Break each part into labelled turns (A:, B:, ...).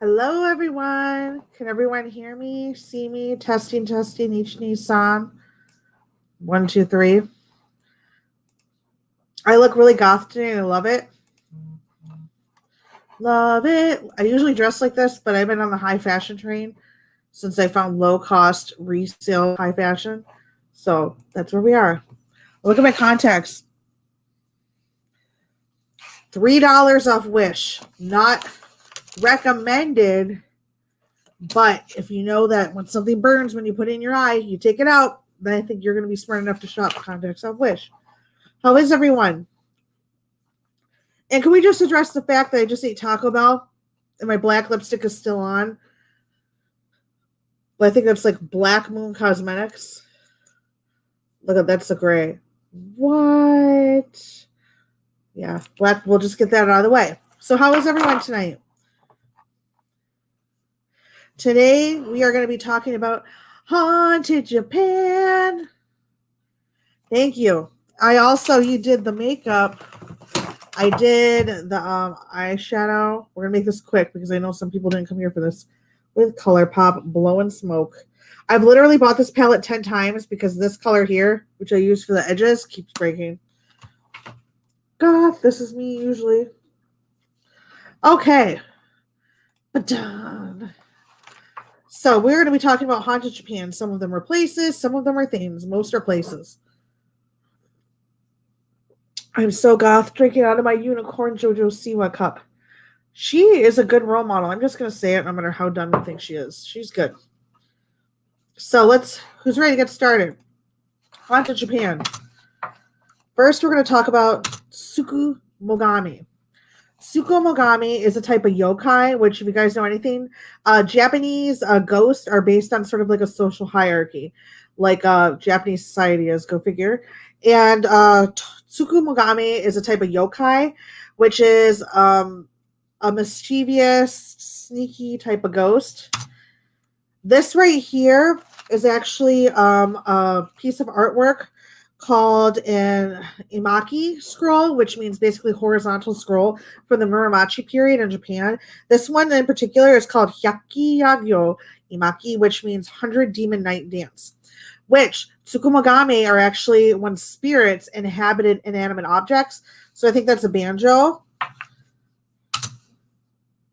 A: Hello, everyone. Can everyone hear me, see me? Testing, testing, each Nissan. 1, 2, 3. I look really goth today and I love it. Love it. I usually dress like this, but I've been on the high fashion train since I found low cost resale high fashion. So that's where we are. Look at my contacts. $3 off Wish. Not recommended, but if you know that when something burns when you put it in your eye, you take it out, then I think you're going to be smart enough to shop contacts off Wish. How is everyone? And can we just address the fact that I just ate Taco Bell and my black lipstick is still on? But I think that's like Black Moon Cosmetics. Look at that's the gray. What? Yeah, black. We'll just get that out of the way. So, how is everyone tonight? Today, we are going to be talking about Haunted Japan. Thank you. You did the makeup. I did the eyeshadow. We're going to make this quick because I know some people didn't come here for this. With ColourPop Blow Smoke. I've literally bought this palette 10 times because this color here, which I use for the edges, keeps breaking. God, this is me usually. Okay. So we're going to be talking about Haunted Japan. Some of them are places, some of them are things. Most are places. I'm so goth drinking out of my unicorn JoJo Siwa cup. She is a good role model. I'm just going to say it no matter how dumb you think she is. She's good. So who's ready to get started? Haunted Japan. First, we're going to talk about Tsukumogami. Tsukumogami is a type of yokai, which, if you guys know anything, Japanese ghosts are based on sort of like a social hierarchy, like Japanese society is, go figure. And Tsukumogami is a type of yokai, which is a mischievous, sneaky type of ghost. This right here is actually a piece of artwork called an inunki scroll, which means basically horizontal scroll from the Muromachi period in Japan. This one in particular is called Hyaki Yagyo Inunki, which means 100 Demon Night Dance, which Tsukumogami are actually when spirits inhabited inanimate objects. So I think that's a banjo.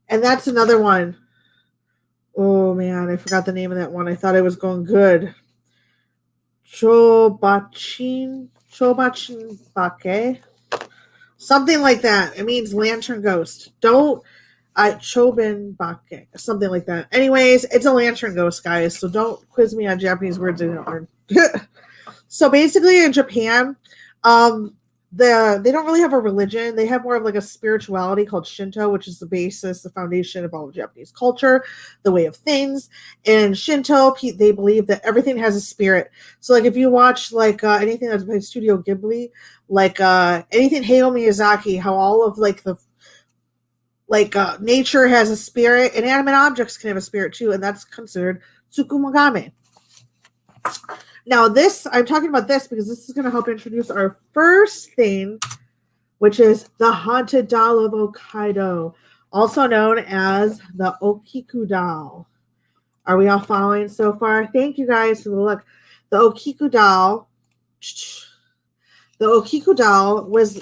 A: And that's another one. Oh man, I forgot the name of that one. I thought I was going good. Chobachin Bake. Something like that. It means lantern ghost. Chobin Bake. Something like that. Anyways, it's a lantern ghost, guys. So don't quiz me on Japanese words I didn't learn. So basically in Japan, they don't really have a religion. They have more of like a spirituality called Shinto, which is the basis, the foundation of all of Japanese culture, the way of things. And Shinto, they believe that everything has a spirit. So like if you watch like anything that's by Studio Ghibli, like anything Hayao Miyazaki, how all of like the nature has a spirit, inanimate objects can have a spirit too, and that's considered Tsukumogami. Now, I'm talking about this because this is going to help introduce our first thing, which is the Haunted Doll of Hokkaido, also known as the Okiku Doll. Are we all following so far? Thank you guys for the look. The Okiku Doll was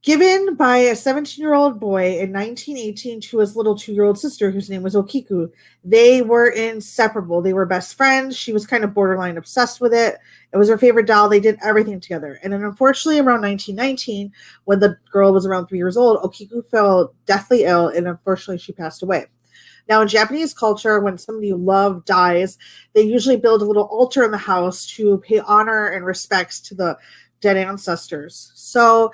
A: given by a 17-year-old boy in 1918 to his little 2-year-old sister, whose name was Okiku. They were inseparable. They were best friends. She was kind of borderline obsessed with it. It was her favorite doll. They did everything together. And then unfortunately, around 1919, when the girl was around 3 years old, Okiku fell deathly ill, and unfortunately, she passed away. Now, in Japanese culture, when somebody you love dies, they usually build a little altar in the house to pay honor and respects to the dead ancestors. So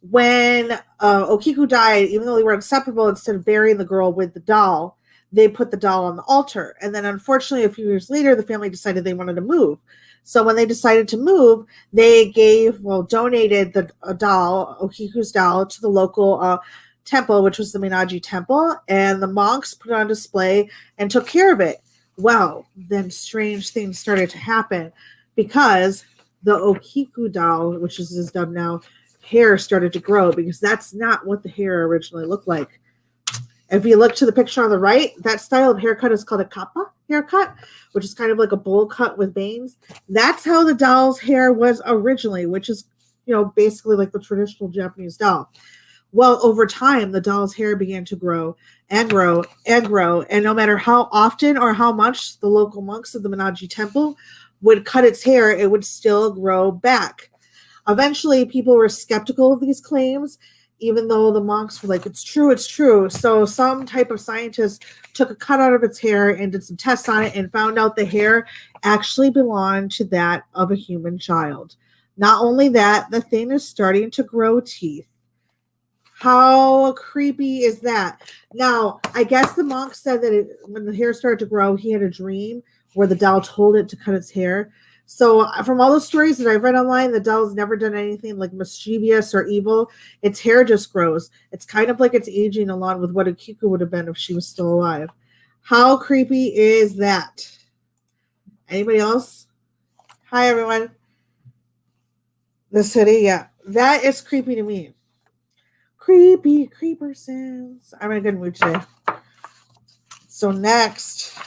A: when Okiku died, even though they were inseparable, instead of burying the girl with the doll, they put the doll on the altar. And then unfortunately, a few years later, the family decided they wanted to move. So when they decided to move, they donated the doll, Okiku's doll, to the local temple, which was the Minaji Temple. And the monks put it on display and took care of it. Well, then strange things started to happen because the Okiku doll, which is dubbed now, hair started to grow because that's not what the hair originally looked like. If you look to the picture on the right, that style of haircut is called a kappa haircut, which is kind of like a bowl cut with bangs. That's how the doll's hair was originally, which is, basically like the traditional Japanese doll. Well, over time, the doll's hair began to grow and grow and grow. And no matter how often or how much the local monks of the Minaji temple would cut its hair, it would still grow back. Eventually, people were skeptical of these claims, even though the monks were like, it's true, it's true. So some type of scientist took a cut out of its hair and did some tests on it and found out the hair actually belonged to that of a human child. Not only that, the thing is starting to grow teeth. How creepy is that? Now, I guess the monk said that when the hair started to grow, he had a dream where the doll told it to cut its hair. So from all the stories that I've read online, the doll's never done anything like mischievous or evil. Its hair just grows. It's kind of like it's aging along with what Akiko would have been if she was still alive. How creepy is that? Anybody else? Hi, everyone. This hoodie, yeah. That is creepy to me. Creepy creeper sounds. I'm in a good mood today. So next,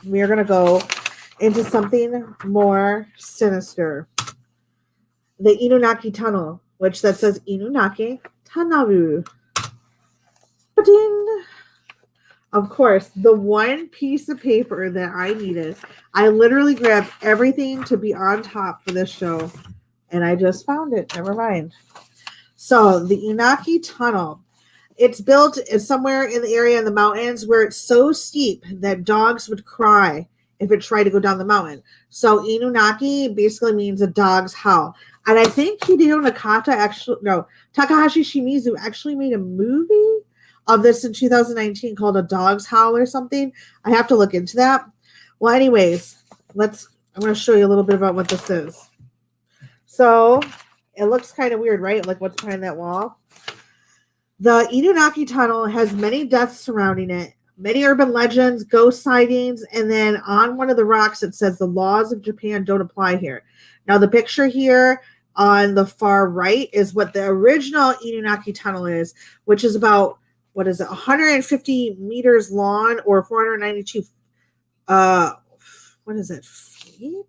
A: we are going to go into something more sinister. The Inunki tunnel, which that says Inunaki Tanabu. Ba-ding! Of course, the one piece of paper that I needed. I literally grabbed everything to be on top for this show, and I just found it. Never mind. So the Inunki tunnel, it's built somewhere in the area in the mountains where it's so steep that dogs would cry if it tried to go down the mountain. So Inunaki basically means a dog's howl. And I think Takahashi Shimizu actually made a movie of this in 2019 called A Dog's Howl or something. I have to look into that. Well, anyways, I'm going to show you a little bit about what this is. So it looks kind of weird, right? Like what's behind that wall? The Inunki tunnel has many deaths surrounding it, many urban legends, ghost sightings, and then on one of the rocks it says the laws of Japan don't apply here. Now the picture here on the far right is what the original Inunki tunnel is, which is about, 150 meters long or 492 feet?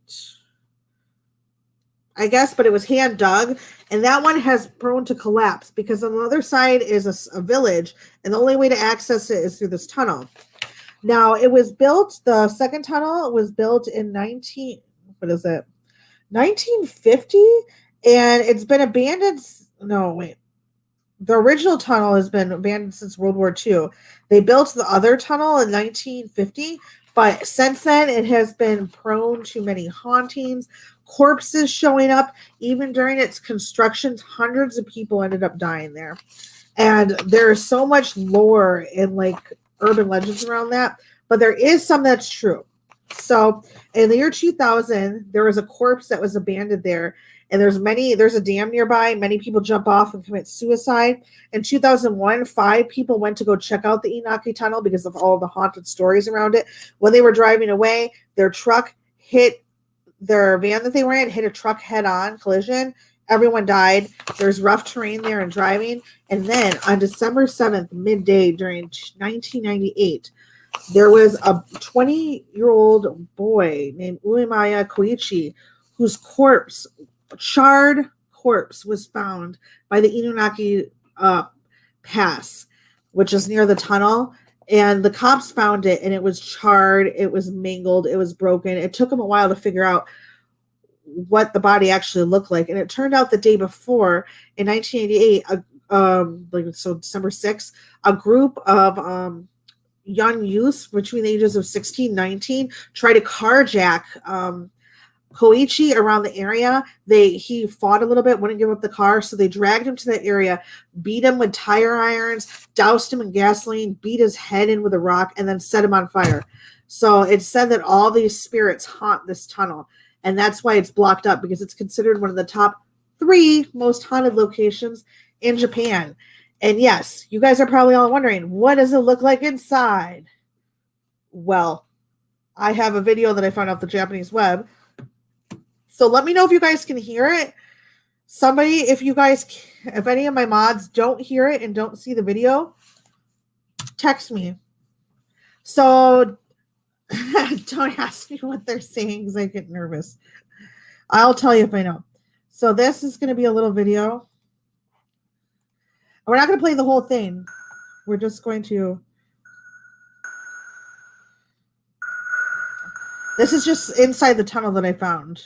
A: I guess, but it was hand dug, and that one has prone to collapse because on the other side is a village, and the only way to access it is through this tunnel. Now, it was built, the second tunnel was built in 1950, and it's been abandoned. No, wait. The original tunnel has been abandoned since World War II. They built the other tunnel in 1950, but since then it has been prone to many hauntings, corpses showing up. Even during its construction, hundreds of people ended up dying there. And there is so much lore and like urban legends around that, but there is some that's true. So in the year 2000, there was a corpse that was abandoned there. And there's a dam nearby. Many people jump off and commit suicide. In 2001, 5 people went to go check out the Inunki tunnel because of all the haunted stories around it. When they were driving away, their truck hit their van that they were in, hit a truck head-on collision. Everyone died. There's rough terrain there and driving. And then on December 7th, midday during 1998, there was a 20-year-old boy named Uemaya Koichi whose charred corpse was found by the Inunki Pass, which is near the tunnel. And the cops found it, and it was charred, it was mangled, it was broken. It took them a while to figure out what the body actually looked like. And it turned out the day before, in 1988, December 6th, a group of young youths between the ages of 16 and 19 tried to carjack Koichi around the area. He fought a little bit, wouldn't give up the car, so they dragged him to that area, beat him with tire irons, doused him in gasoline, beat his head in with a rock, and then set him on fire. So it's said that all these spirits haunt this tunnel, and that's why it's blocked up, because it's considered one of the top 3 most haunted locations in Japan. And yes, you guys are probably all wondering, what does it look like inside? Well, I have a video that I found off the Japanese web. So let me know if you guys can hear it. If any of my mods don't hear it and don't see the video, text me. So don't ask me what they're saying because I get nervous. I'll tell you if I know. So this is going to be a little video. We're not going to play the whole thing. We're just going to. This is just inside the tunnel that I found.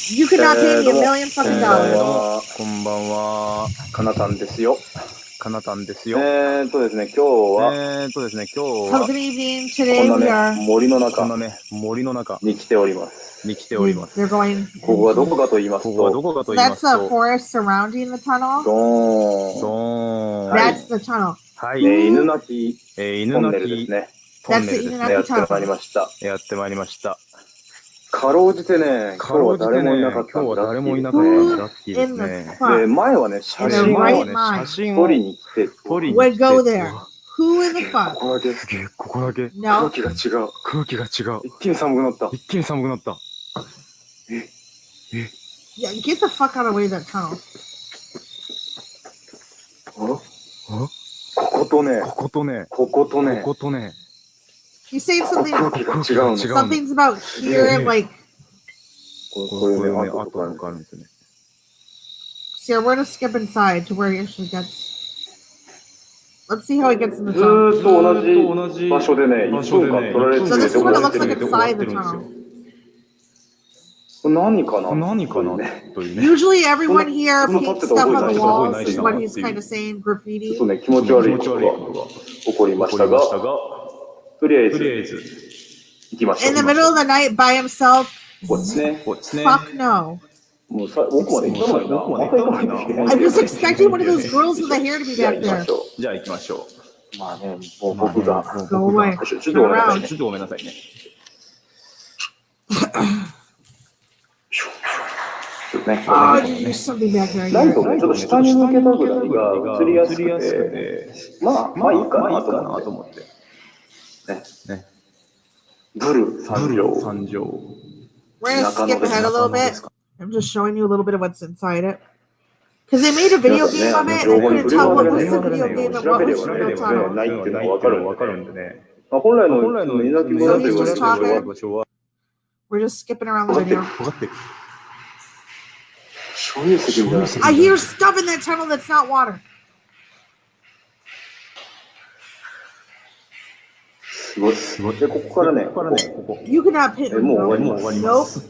A: You could not pay me $1 million fucking dollars.
B: こんばんは。かなたんですよ。かなたんですよ。ですね、今日は。
A: Good evening. Today we are
B: 森の中。こんなね、森の中に来ております。
A: They're going.
B: ここはどこかと言いますと。
A: That's the forest surrounding the tunnel. That's the tunnel.
B: はい。犬鳴トンネルですね。
A: That's the 犬鳴
B: やってまいりました。かろうじてね、今日は誰もいなかったんだ。ラッキーですね。で、前はね、写真撮りに来て、
A: would go there. Who in the fuck?
B: ここだけ。
A: No.
B: 空気が違う。一気に寒くなった。
A: Yeah, get the fuck out of the way of that tunnel.
B: こことね。
A: He's saying something.
B: 空気が違うの。
A: Something's about here, like.
B: これね、後とかあるんですよね。
A: See, we're gonna skip inside to where he actually gets. Let's see how he gets in the tunnel.
B: ずっと同じ場所でね、1分間取られて
A: So this is what it looks like inside the tunnel.
B: 何かな
A: Usually everyone here paints stuff on the walls is what he's kind of saying, graffiti.
B: ちょっとね、気持ち悪いことが起こりましたが、とりあえず行きましょう。
A: In the middle of the night by himself.
B: こっちね。
A: Fuck no.
B: もう奥まで行かないな。
A: I'm just expecting one of those girls with the hair to be back there.
B: じゃあ行きましょう。まあね、もう僕が。
A: Go away.
B: ちょっとごめんなさいね。
A: Oh, did you do something back there?
B: ライトね、ちょっと下に向けたぐらいが映りやすくて、まあいいかなと思って。ね。ブル参上。
A: We're gonna skip ahead a little bit. I'm just showing you a little bit of what's inside it. Because they made a video game of it, and I couldn't tell what was the video game and what was the real tunnel.
B: ないっていうのがわかるんでね。本来の稲木村という場所は
A: We're just skipping around the video.
B: 分かってる。醤油石みたいな。
A: I hear stuff in that tunnel that's not water.
B: すごい。で、ここからね、
A: You cannot pit.
B: もう終わります。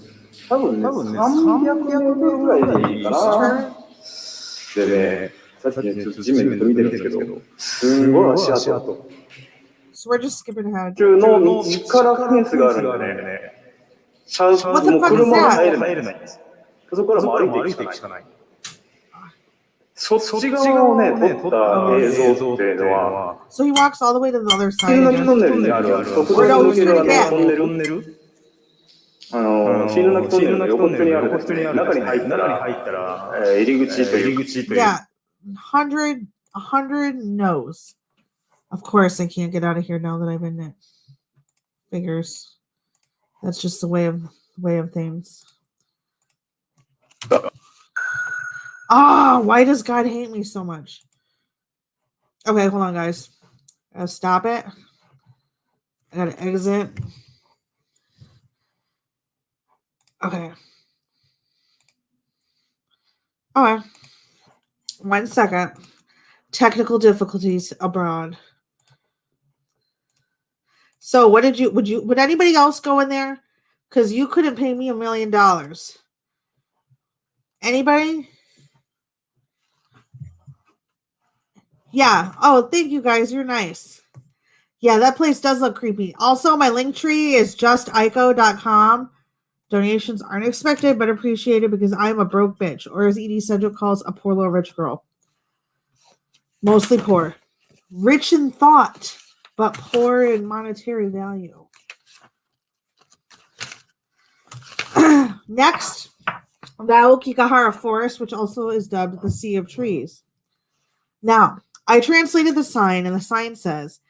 B: 多分ね、300メートルぐらいでいいかな。でね、さっきね、ちょっと地面で見てるんですけど、すごい足跡。
A: So we're just skipping ahead.
B: 中の道からフェンスがあるんでね、もう車が入れないんです。そこからも歩いていくしかない。そっち側をね、撮った映像っていうのは、
A: So he walks all the way to the other side.
B: 新鳴トンネルにある特大の抜けるトンネル新鳴トンネルの横っちょにある中に入ったら入り口という。
A: Yeah, 100 knows. Of course, I can't get out of here now that I've been it. Figures. That's just the way of things. Why does God hate me so much? Okay, hold on, guys. I gotta stop it. I gotta exit. Okay. Okay. 1 second. Technical difficulties abroad. So, would anybody else go in there? Because you couldn't pay me $1 million. Anybody? Yeah. Oh, thank you guys. You're nice. Yeah, that place does look creepy. Also, my link tree is justico.com. Donations aren't expected, but appreciated because I'm a broke bitch, or as Edie Central calls, a poor little rich girl. Mostly poor. Rich in thought, but poor in monetary value. Next, the Aokigahara Forest, which also is dubbed the Sea of Trees. Now, I translated the sign, and the sign says,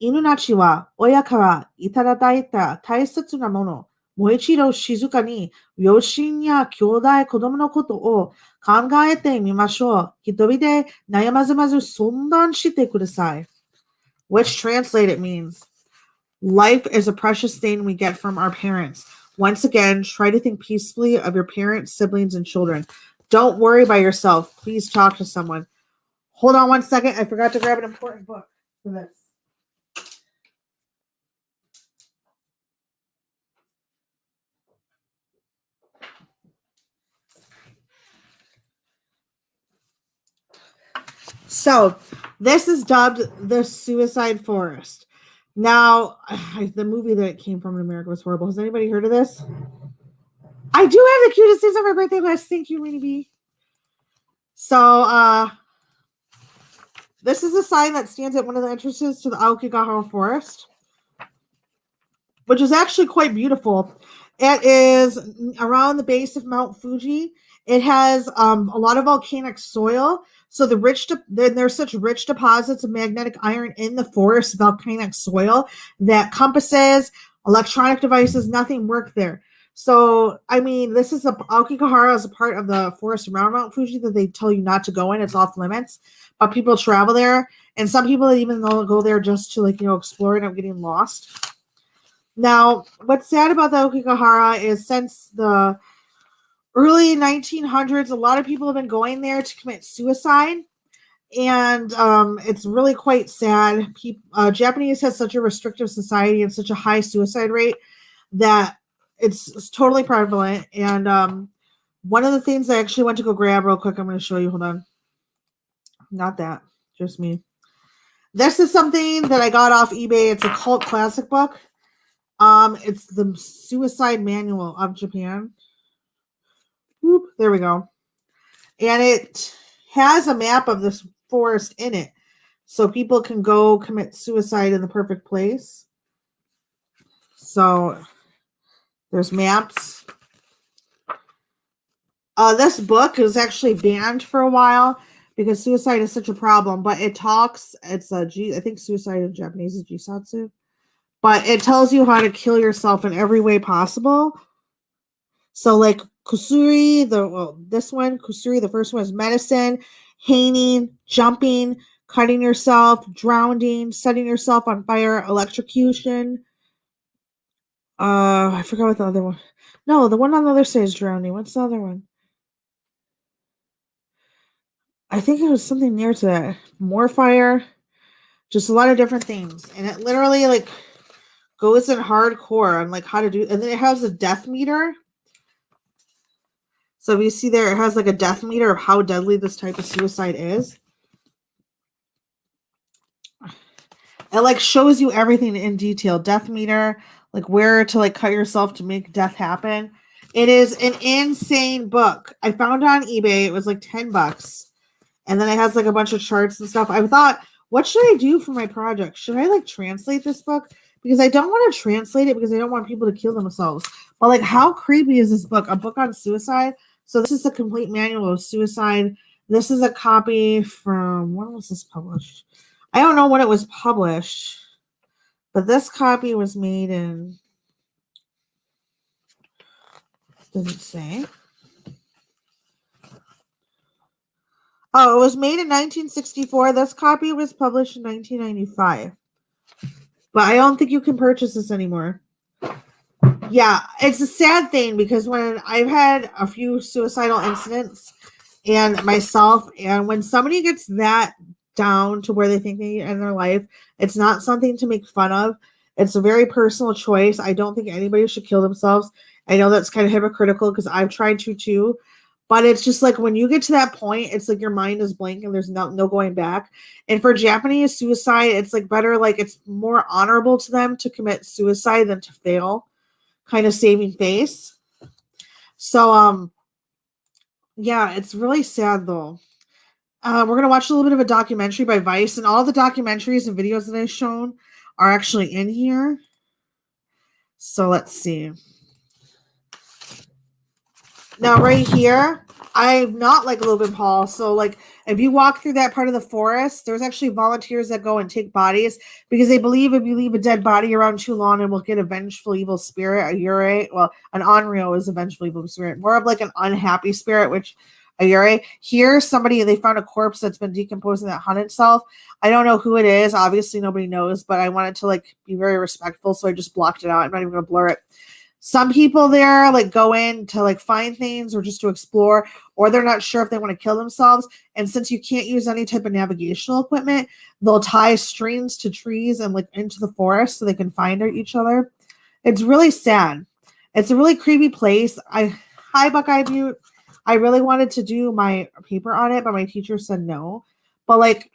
A: Inunachi wa oya kara itadadaita taisetsu na mono. もう一度静かに両親や兄弟、子供のことを考えてみましょう。一人で悩まずまず相談してください。Which translated means, life is a precious thing we get from our parents. Once again, try to think peacefully of your parents, siblings, and children. Don't worry by yourself. Please talk to someone. Hold on one second. I forgot to grab an important book for this. So, this is dubbed the Suicide Forest. Now, the movie that it came from in America was horrible. Has anybody heard of this? I do have the cutest things on my birthday list. Thank you, Rainy B. So, this is a sign that stands at one of the entrances to the Aokigahara Forest, which is actually quite beautiful. It is around the base of Mount Fuji. It has a lot of volcanic soil. So there's such rich deposits of magnetic iron in the forest, volcanic soil, that compasses, electronic devices, nothing work there. So, I mean, this is Aokigahara is a part of the forest around Mount Fuji that they tell you not to go in. It's off limits, but people travel there, and some people even go there just to explore and end up getting lost. Now, what's sad about the Aokigahara is since the early 1900s, a lot of people have been going there to commit suicide, and it's really quite sad. Japanese has such a restrictive society and such a high suicide rate that it's totally prevalent. And one of the things I actually went to go grab real quick, I'm going to show you. Hold on. Not that, just me. This is something that I got off eBay. It's a cult classic book. It's the Suicide Manual of Japan. Whoop, there we go. And it has a map of this forest in it, so people can go commit suicide in the perfect place. So there's maps. This book is actually banned for a while because suicide is such a problem, but it talks, I think suicide in Japanese is jisatsu, but it tells you how to kill yourself in every way possible. So like kusuri, kusuri, the first one is medicine, hanging, jumping, cutting yourself, drowning, setting yourself on fire, electrocution. I forgot what the other one. No, the one on the other side is drowning. What's the other one? I think it was something near to that. More fire. Just a lot of different things. And it literally goes in hardcore on how to do, and then it has a death meter. So if you see there, it has a death meter of how deadly this type of suicide is. It shows you everything in detail. Death meter, where to cut yourself to make death happen. It is an insane book. I found it on eBay. It was $10. And then it has a bunch of charts and stuff. I thought, what should I do for my project? Should I translate this book? Because I don't want to translate it because I don't want people to kill themselves. But how creepy is this book? A book on suicide? So this is a complete manual of suicide. This is a copy from, when was this published? I don't know when it was published, but this copy was made in, does it say? Oh, it was made in 1964. This copy was published in 1995. But I don't think you can purchase this anymore. Yeah, it's a sad thing because when I've had a few suicidal incidents and myself, and when somebody gets that down to where they think they end their life, it's not something to make fun of. It's a very personal choice. I don't think anybody should kill themselves. I know that's kind of hypocritical because I've tried to too. But it's just when you get to that point, it's your mind is blank and there's no going back. And for Japanese suicide, it's better, it's more honorable to them to commit suicide than to fail, kind of saving face. So, yeah, it's really sad though. We're going to watch a little bit of a documentary by Vice, and all the documentaries and videos that I've shown are actually in here. So let's see. Now, right here, I'm not like Logan Paul. So, like, if you walk through that part of the forest, there's actually volunteers that go and take bodies because they believe if you leave a dead body around too long, it will get a vengeful evil spirit, a Yurei. Well, an Onryo is a vengeful evil spirit, more of like an unhappy spirit, which a Yurei. Here, they found a corpse that's been decomposing that hung itself. I don't know who it is. Obviously, nobody knows, but I wanted to like be very respectful, so I just blocked it out. I'm not even going to blur it. Some people there like go in to like find things or just to explore, or they're not sure if they want to kill themselves. And since you can't use any type of navigational equipment, they'll tie strings to trees and like into the forest so they can find each other. It's really sad. It's a really creepy place. Hi Buckeye Butte. I really wanted to do my paper on it, but my teacher said no. But like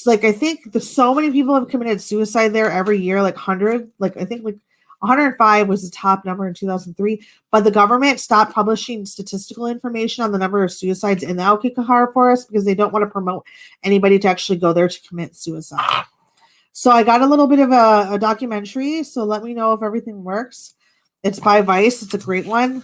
A: I think so many people have committed suicide there every year, like 100, like I think like 105 was the top number in 2003, but the government stopped publishing statistical information on the number of suicides in the Aokigahara forest because they don't want to promote anybody to actually go there to commit suicide. So I got a little bit of a documentary, so let me know if everything works. It's by Vice. It's a great one.